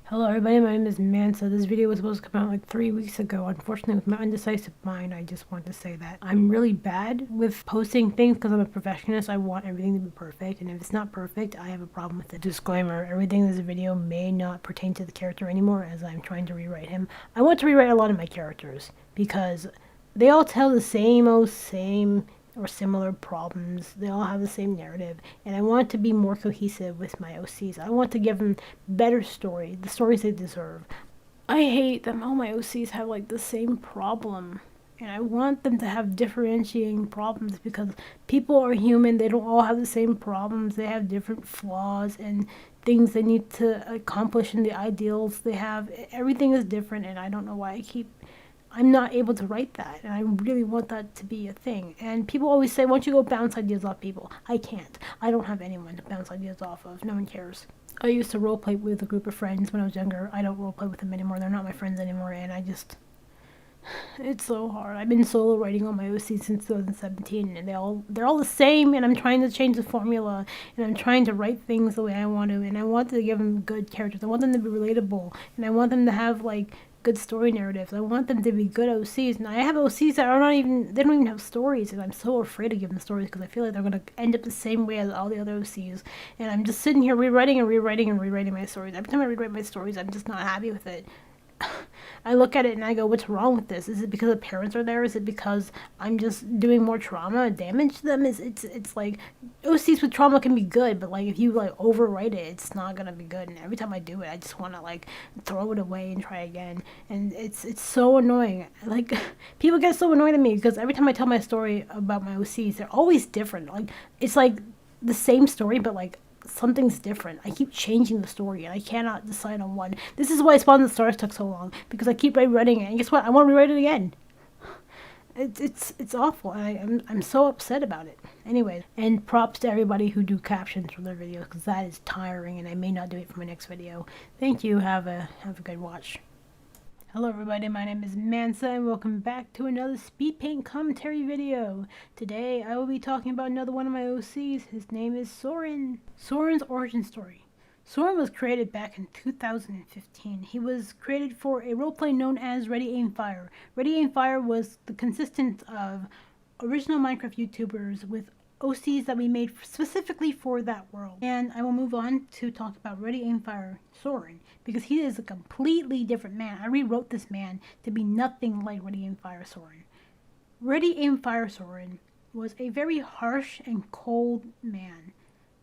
Hello everybody, my name is Mansa. This video was supposed to come out like 3 weeks ago. Unfortunately, with my undecisive mind, I just want to say that I'm really bad with posting things because I'm a perfectionist. I want everything to be perfect, and if it's not perfect, I have a problem with it. Disclaimer, everything in this video may not pertain to the character anymore as I'm trying to rewrite him. I want to rewrite a lot of my characters because they all tell the same or similar problems. They all have the same narrative, and I want to be more cohesive with my OCs. I want to give them better story, the stories they deserve. I hate that all my OCs have like the same problem, and I want them to have differentiating problems because people are human. They don't all have the same problems. They have different flaws and things they need to accomplish in the ideals they have. Everything is different, and I don't know why I'm not able to write that, and I really want that to be a thing. And people always say, why don't you go bounce ideas off people? I can't. I don't have anyone to bounce ideas off of. No one cares. I used to roleplay with a group of friends when I was younger. I don't roleplay with them anymore. They're not my friends anymore, and it's so hard. I've been solo writing on my OC since 2017, and they're all the same, and I'm trying to change the formula, and I'm trying to write things the way I want to, and I want to give them good characters. I want them to be relatable, and I want them to have like good story narratives. I want them to be good OCs, and I have OCs that are not even, they don't even have stories, and I'm so afraid to give them stories because I feel like they're going to end up the same way as all the other OCs, and I'm just sitting here rewriting my stories. Every time I rewrite my stories, I'm just not happy with it. I look at it and I go, what's wrong with this? Is it because the parents are there? Is it because I'm just doing more trauma and damage to them? It's like OCs with trauma can be good, but like if you like overwrite it, it's not gonna be good. And every time I do it, I just want to like throw it away and try again. And it's so annoying. Like people get so annoyed at me because every time I tell my story about my OCs, they're always different. Like it's like the same story, but like something's different. I keep changing the story and I cannot decide on one. This is why Spawn the Stars took so long, because I keep rewriting it, and guess what? I want to rewrite it again. It's awful. I'm so upset about it. Anyway, and props to everybody who do captions for their videos, because that is tiring, and I may not do it for my next video. Thank you. Have a good watch. Hello everybody, my name is Mansa and welcome back to another Speed Paint commentary video. Today I will be talking about another one of my OCs. His name is Soren. Soren's origin story. Soren was created back in 2015. He was created for a roleplay known as Ready Aim Fire. Ready Aim Fire was the consistent of original Minecraft YouTubers with OCs that we made specifically for that world. And I will move on to talk about Ready Aim Fire Soren, because he is a completely different man. I rewrote this man to be nothing like Ready Aim Fire Soren. Ready Aim Fire Soren was a very harsh and cold man.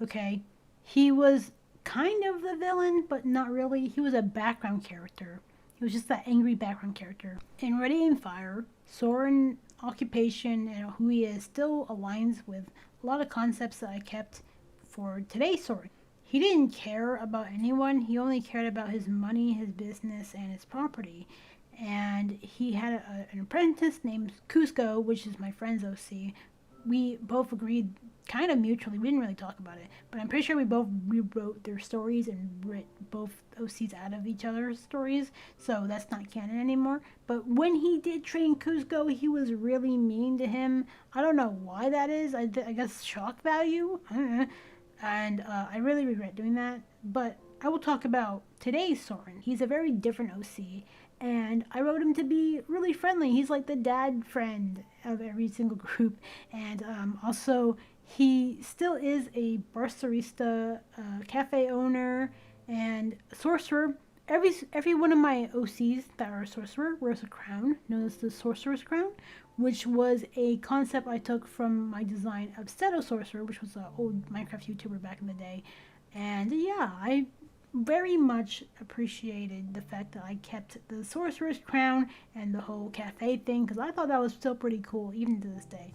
Okay? He was kind of the villain, but not really. He was a background character. He was just that angry background character. In Ready Aim Fire, Soren occupation and who he is still aligns with a lot of concepts that I kept for today's Soren. He didn't care about anyone. He only cared about his money, his business, and his property. And he had an apprentice named Kuzco, which is my friend's OC. We both agreed kind of mutually. We didn't really talk about it, but I'm pretty sure we both rewrote their stories and wrote both OCs out of each other's stories, so that's not canon anymore. But when he did train Kuzco, he was really mean to him. I don't know why that is. I guess shock value. I don't know. And I really regret doing that. But I will talk about today's Soren. He's a very different OC, and I wrote him to be really friendly. He's like the dad friend of every single group, and also he still is a barista, cafe owner, and sorcerer. Every one of my OCs that are a sorcerer wears a crown, known as the Sorcerer's Crown, which was a concept I took from my design of Seto Sorcerer, which was an old Minecraft YouTuber back in the day. And yeah, I very much appreciated the fact that I kept the Sorcerer's Crown and the whole cafe thing, because I thought that was still pretty cool, even to this day.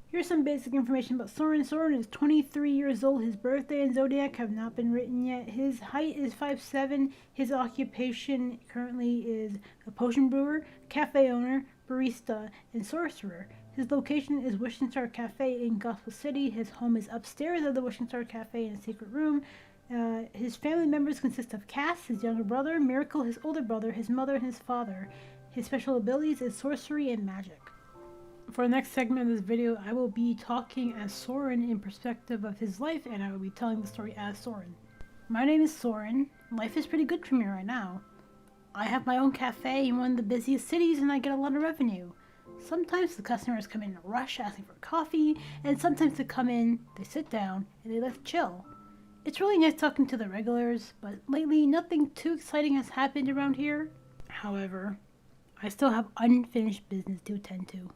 Here's some basic information about Soren. Soren is 23 years old. His birthday and zodiac have not been written yet. His height is 5'7". His occupation currently is a potion brewer, cafe owner, barista, and sorcerer. His location is Wishing Star Cafe in Gospel City. His home is upstairs of the Wishing Star Cafe in a secret room. His family members consist of Cass, his younger brother, Miracle, his older brother, his mother, and his father. His special abilities is sorcery and magic. For the next segment of this video, I will be talking as Soren in perspective of his life, and I will be telling the story as Soren. My name is Soren, life is pretty good for me right now. I have my own cafe in one of the busiest cities and I get a lot of revenue. Sometimes the customers come in a rush asking for coffee, and sometimes they come in, they sit down, and they let chill. It's really nice talking to the regulars, but lately nothing too exciting has happened around here. However, I still have unfinished business to attend to.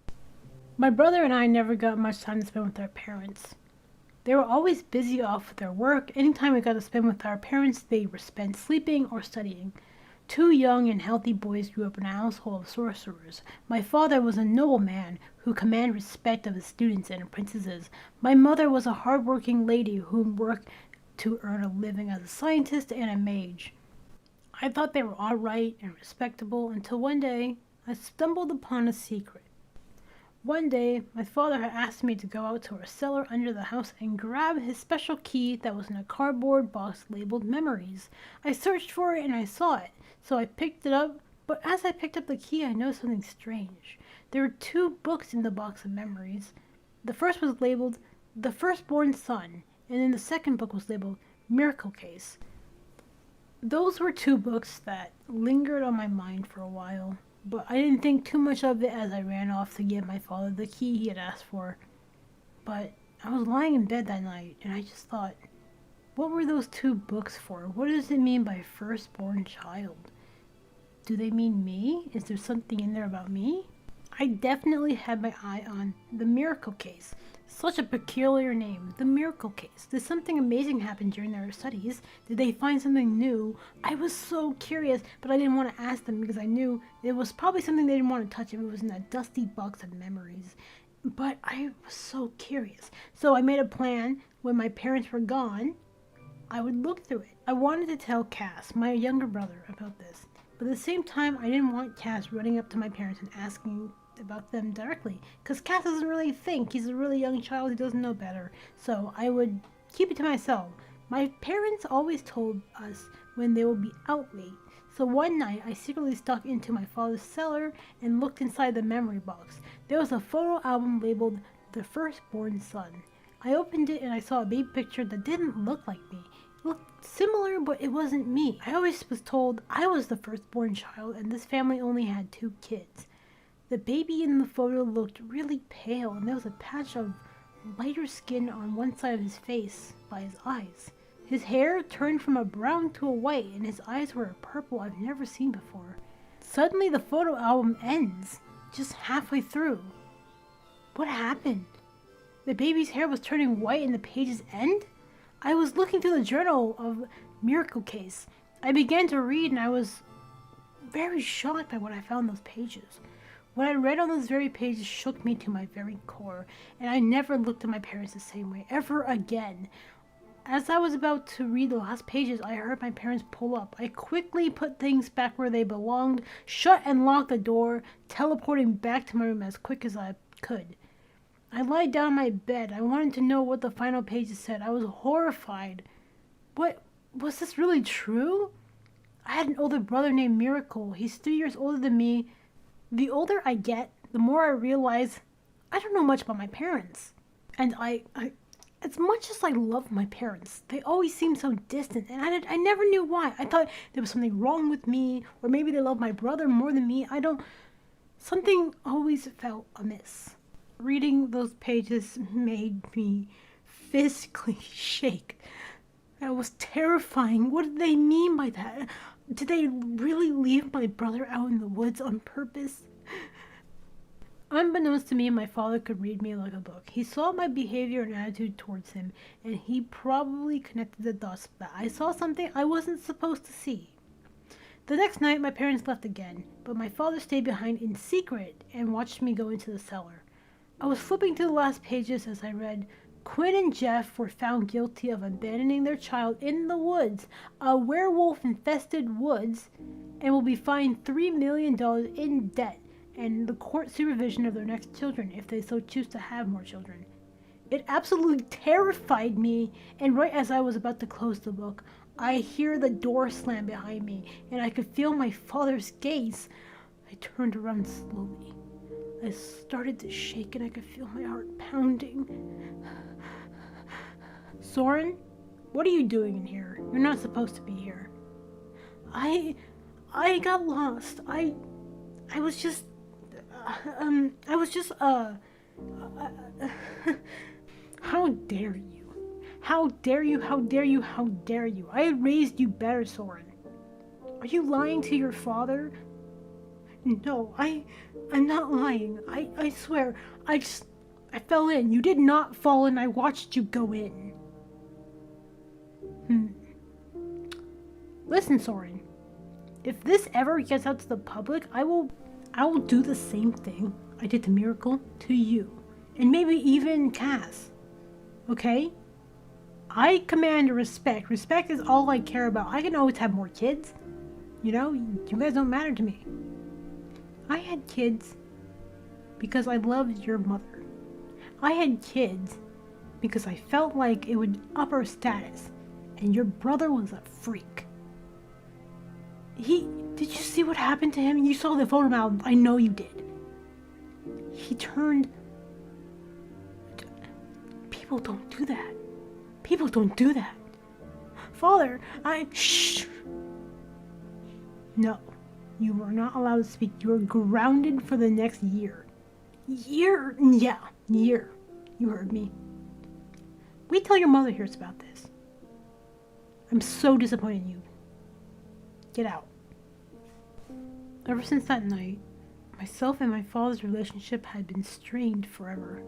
My brother and I never got much time to spend with our parents. They were always busy off with their work. Anytime we got to spend with our parents, they were spent sleeping or studying. Two young and healthy boys grew up in a household of sorcerers. My father was a noble man who commanded respect of his students and apprentices. My mother was a hard-working lady who worked to earn a living as a scientist and a mage. I thought they were all right and respectable until one day I stumbled upon a secret. One day, my father had asked me to go out to our cellar under the house and grab his special key that was in a cardboard box labeled Memories. I searched for it and I saw it, so I picked it up, but as I picked up the key, I noticed something strange. There were two books in the box of Memories. The first was labeled The Firstborn Son, and then the second book was labeled Miracle Case. Those were two books that lingered on my mind for a while, but I didn't think too much of it as I ran off to give my father the key he had asked for. But I was lying in bed that night, and I just thought, what were those two books for? What does it mean by firstborn child? Do they mean me? Is there something in there about me? I definitely had my eye on the Miracle Case. Such a peculiar name, the Miracle Case. Did something amazing happen during their studies? Did they find something new? I was so curious, but I didn't want to ask them because I knew it was probably something they didn't want to touch if it was in that dusty box of Memories. But I was so curious. So I made a plan. When my parents were gone, I would look through it. I wanted to tell Cass, my younger brother, about this. But at the same time, I didn't want Cass running up to my parents and asking about them directly, because Cass doesn't really think. He's a really young child, he doesn't know better, so I would keep it to myself. My parents always told us when they would be out late, so one night I secretly snuck into my father's cellar and looked inside the memory box. There was a photo album labeled The Firstborn Son. I opened it and I saw a baby picture that didn't look like me. It looked similar, but it wasn't me. I always was told I was the firstborn child and this family only had two kids. The baby in the photo looked really pale, and there was a patch of lighter skin on one side of his face by his eyes. His hair turned from a brown to a white, and his eyes were a purple I've never seen before. Suddenly the photo album ends, just halfway through. What happened? The baby's hair was turning white and the pages end? I was looking through the journal of Miracle Case. I began to read and I was very shocked by what I found in those pages. What I read on those very pages shook me to my very core, and I never looked at my parents the same way ever again. As I was about to read the last pages, I heard my parents pull up. I quickly put things back where they belonged, shut and locked the door, teleporting back to my room as quick as I could. I lied down in my bed. I wanted to know what the final pages said. I was horrified. What? Was this really true? I had an older brother named Miracle. He's 3 years older than me. The older I get, the more I realize I don't know much about my parents. And I as much as I love my parents, they always seem so distant, and I never knew why. I thought there was something wrong with me, or maybe they love my brother more than me. Something always felt amiss. Reading those pages made me physically shake. That was terrifying. What did they mean by that? Did they really leave my brother out in the woods on purpose? Unbeknownst to me, my father could read me like a book. He saw my behavior and attitude towards him, and he probably connected the dots that I saw something I wasn't supposed to see. The next night, my parents left again, but my father stayed behind in secret and watched me go into the cellar. I was flipping through the last pages as I read, Quinn and Jeff were found guilty of abandoning their child in the woods, a werewolf-infested woods, and will be fined $3 million in debt and the court supervision of their next children if they so choose to have more children. It absolutely terrified me, and right as I was about to close the book, I hear the door slam behind me, and I could feel my father's gaze. I turned around slowly. I started to shake and I could feel my heart pounding. Soren, what are you doing in here? You're not supposed to be here. I got lost. I was just, I was just, how dare you? How dare you? How dare you? How dare you? I had raised you better, Soren. Are you lying to your father? No, I'm not lying. I swear. I fell in. You did not fall in. I watched you go in. Listen, Soren. If this ever gets out to the public, I will do the same thing I did to Miracle to you. And maybe even Cass. Okay? I command respect. Respect is all I care about. I can always have more kids. You know, you guys don't matter to me. I had kids because I loved your mother. I had kids because I felt like it would up our status. And your brother was a freak. Did you see what happened to him? You saw the photo now. I know you did. He turned. People don't do that. People don't do that. Father, shh. No, you are not allowed to speak. You are grounded for the next year. Year? Yeah, year. You heard me. Wait till your mother hears about this. I'm so disappointed in you. Get out. Ever since that night, myself and my father's relationship had been strained forever.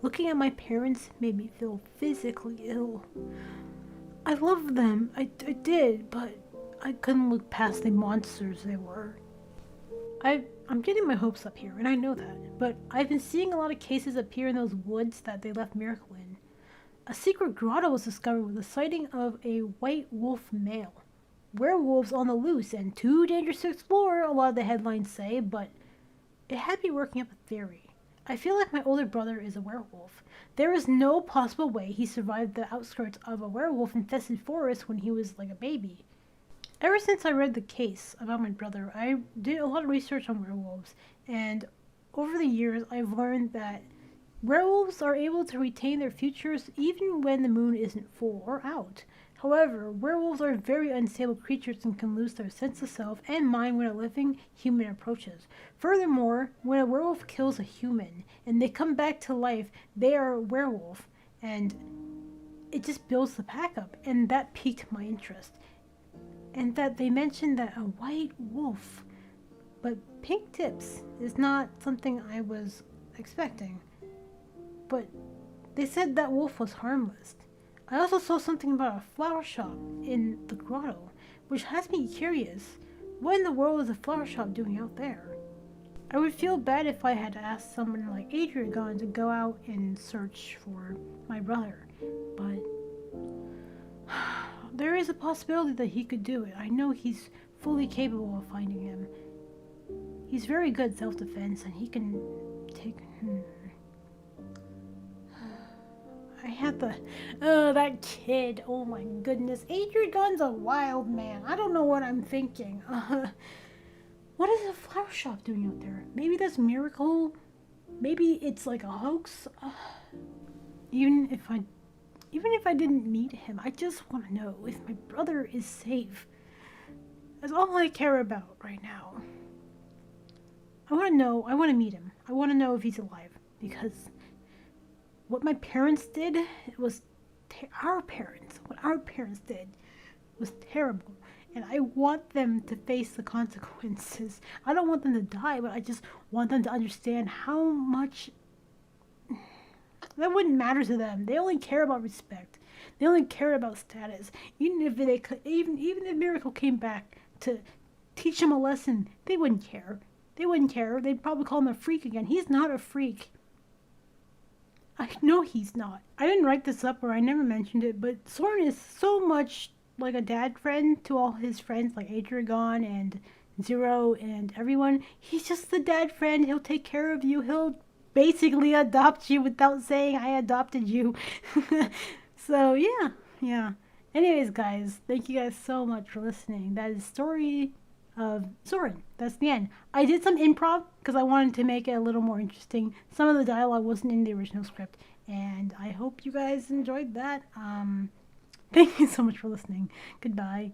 Looking at my parents made me feel physically ill. I loved them, I did, but I couldn't look past the monsters they were. I'm getting my hopes up here, and I know that, but I've been seeing a lot of cases appear in those woods that they left Miracle in. A secret grotto was discovered with the sighting of a white wolf male. Werewolves on the loose and too dangerous to explore, a lot of the headlines say, but it had me working up a theory. I feel like my older brother is a werewolf. There is no possible way he survived the outskirts of a werewolf-infested forest when he was like a baby. Ever since I read the case about my brother, I did a lot of research on werewolves, and over the years I've learned that werewolves are able to retain their futures even when the moon isn't full or out. However, werewolves are very unstable creatures and can lose their sense of self and mind when a living human approaches. Furthermore, when a werewolf kills a human and they come back to life, they are a werewolf, and it just builds the pack up, and that piqued my interest. And that they mentioned that a white wolf, but pink tips is not something I was expecting. But they said that wolf was harmless. I also saw something about a flower shop in the grotto, which has me curious. What in the world is a flower shop doing out there? I would feel bad if I had asked someone like Adrian to go out and search for my brother, but there is a possibility that he could do it. I know he's fully capable of finding him. He's very good at self-defense, and he can take... I had that kid. Oh my goodness. Adrian's a wild man. I don't know what I'm thinking. What is a flower shop doing out there? Maybe that's Miracle. Maybe it's like a hoax. Even if I didn't meet him, I just want to know if my brother is safe. That's all I care about right now. I want to know. I want to meet him. I want to know if he's alive, because what my parents did was what our parents did was terrible, and I want them to face the consequences. I don't want them to die, but I just want them to understand how much that wouldn't matter to them. They only care about respect. They only care about status. Even if Miracle came back to teach them a lesson, they wouldn't care. They wouldn't care. They'd probably call him a freak again. He's not a freak. I know he's not. I didn't write this up, or I never mentioned it, but Soren is so much like a dad friend to all his friends, like Adrian and Zero and everyone. He's just the dad friend. He'll take care of you. He'll basically adopt you without saying I adopted you. So yeah. Anyways, guys, thank you guys so much for listening. That is story of Soren. That's the end. I did some improv because I wanted to make it a little more interesting. Some of the dialogue wasn't in the original script, and I hope you guys enjoyed that. Thank you so much for listening. Goodbye.